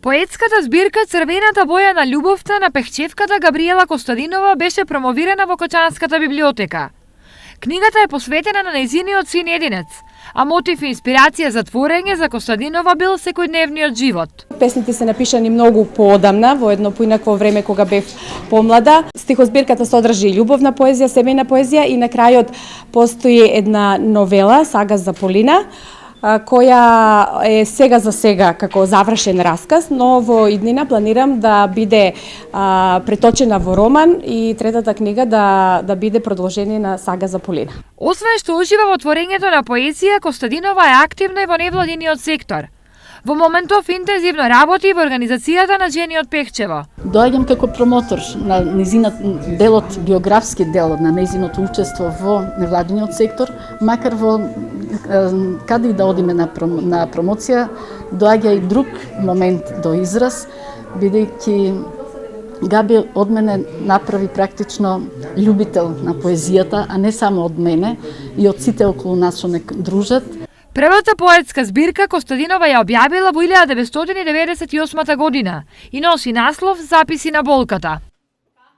Поетската збирка Црвената боја на љубовта на пехчевката Габриела Костадинова беше промовирана во Кочанската библиотека. Книгата е посветена на нејзиниот син единец, а мотив и инспирација за творење за Костадинова бил секојдневниот живот. Песните се напишани многу поодамна, во едно поинакво време кога бев помлада. Стихозбирката содржи љубовна поезија, семејна поезија и на крајот постои една новела, Сага за Полина, која е сега за сега како завршен расказ, но во иднина планирам да биде преточена во роман и третата книга да биде продолжение на Сага за Полина. Освен што ужива во творењето на поезија, Костадинова е активна и во невладиниот сектор. Во моментов интензивно работи во организацијата на жени од Пехчево. Доаѓам како промотор на делот, биографски дел на нејзиното учество во невладиниот сектор, макар во каде и да одиме на промоција, доаѓа и друг момент до израз, бидејќи Габи од мене направи практично љубител на поезијата, а не само од мене, и од сите околу нас што не дружат. Првата поетска збирка Костадинова ја објавила во 1998 година и носи наслов Записи на болката.